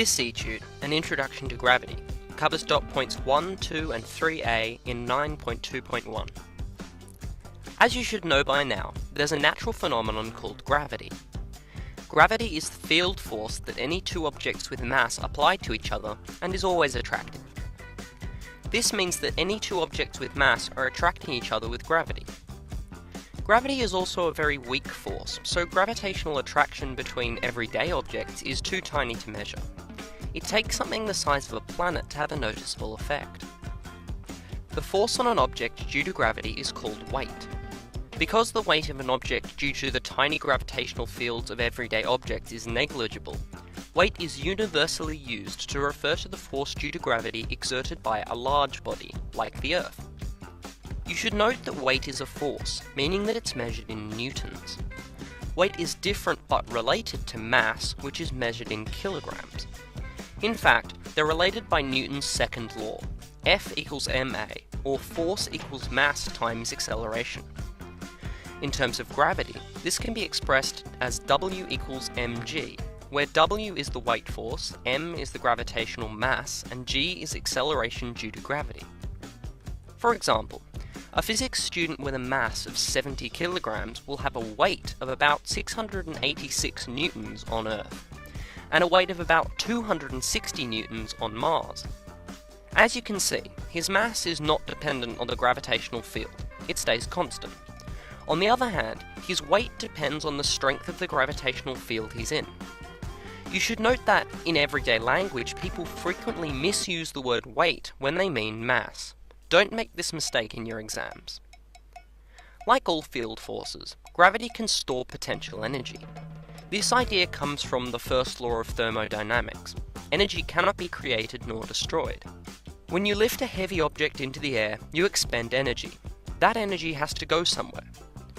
This etude, An Introduction to Gravity, covers dot points 1, 2 and 3a in 9.2.1. As you should know by now, there's a natural phenomenon called gravity. Gravity is the field force that any two objects with mass apply to each other and is always attractive. This means that any two objects with mass are attracting each other with gravity. Gravity is also a very weak force, so gravitational attraction between everyday objects is too tiny to measure. It takes something the size of a planet to have a noticeable effect. The force on an object due to gravity is called weight. Because the weight of an object due to the tiny gravitational fields of everyday objects is negligible, weight is universally used to refer to the force due to gravity exerted by a large body, like the Earth. You should note that weight is a force, meaning that it's measured in newtons. Weight is different but related to mass, which is measured in kilograms. In fact, they're related by Newton's second law, F equals ma, or force equals mass times acceleration. In terms of gravity, this can be expressed as W equals mg, where W is the weight force, m is the gravitational mass, and g is acceleration due to gravity. For example, a physics student with a mass of 70 kilograms will have a weight of about 686 newtons on Earth, and a weight of about 260 newtons on Mars. As you can see, his mass is not dependent on the gravitational field, it stays constant. On the other hand, his weight depends on the strength of the gravitational field he's in. You should note that, in everyday language, people frequently misuse the word weight when they mean mass. Don't make this mistake in your exams. Like all field forces, gravity can store potential energy. This idea comes from the first law of thermodynamics. Energy cannot be created nor destroyed. When you lift a heavy object into the air, you expend energy. That energy has to go somewhere.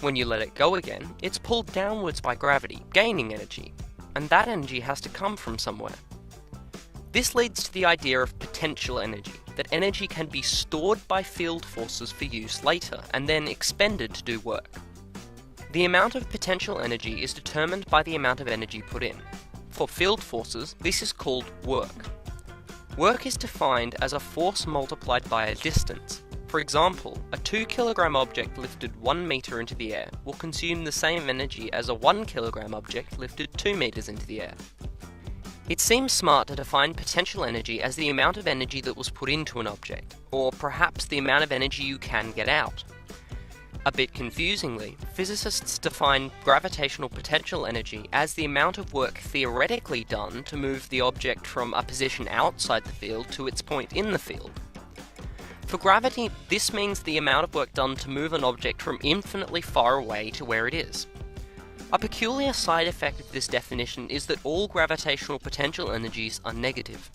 When you let it go again, it's pulled downwards by gravity, gaining energy, and that energy has to come from somewhere. This leads to the idea of potential energy, that energy can be stored by field forces for use later, and then expended to do work. The amount of potential energy is determined by the amount of energy put in. For field forces, this is called work. Work is defined as a force multiplied by a distance. For example, a 2 kilogram object lifted 1 meter into the air will consume the same energy as a 1 kilogram object lifted 2 meters into the air. It seems smart to define potential energy as the amount of energy that was put into an object, or perhaps the amount of energy you can get out. A bit confusingly, physicists define gravitational potential energy as the amount of work theoretically done to move the object from a position outside the field to its point in the field. For gravity, this means the amount of work done to move an object from infinitely far away to where it is. A peculiar side effect of this definition is that all gravitational potential energies are negative.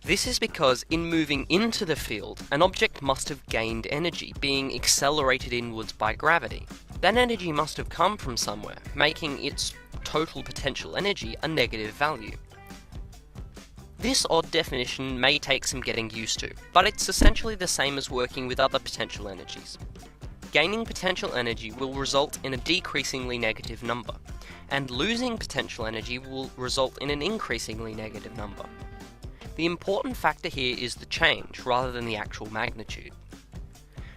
This is because in moving into the field, an object must have gained energy, being accelerated inwards by gravity. That energy must have come from somewhere, making its total potential energy a negative value. This odd definition may take some getting used to, but it's essentially the same as working with other potential energies. Gaining potential energy will result in a decreasingly negative number, and losing potential energy will result in an increasingly negative number. The important factor here is the change, rather than the actual magnitude.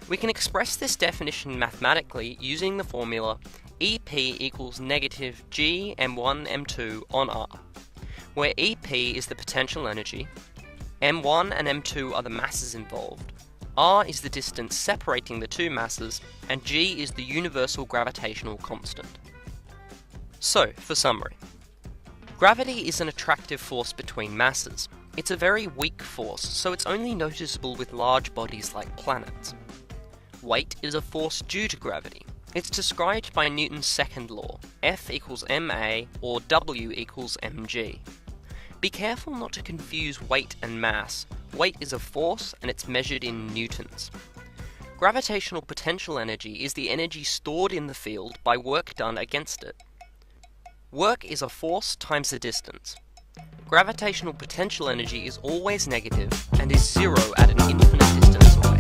We can express this definition mathematically using the formula EP equals negative G m1 m2 on R, where EP is the potential energy, m1 and m2 are the masses involved, R is the distance separating the two masses, and G is the universal gravitational constant. So, for summary. Gravity is an attractive force between masses. It's a very weak force, so it's only noticeable with large bodies like planets. Weight is a force due to gravity. It's described by Newton's second law, F equals ma, or W equals mg. Be careful not to confuse weight and mass. Weight is a force and it's measured in newtons. Gravitational potential energy is the energy stored in the field by work done against it. Work is a force times a distance. Gravitational potential energy is always negative and is zero at an infinite distance away.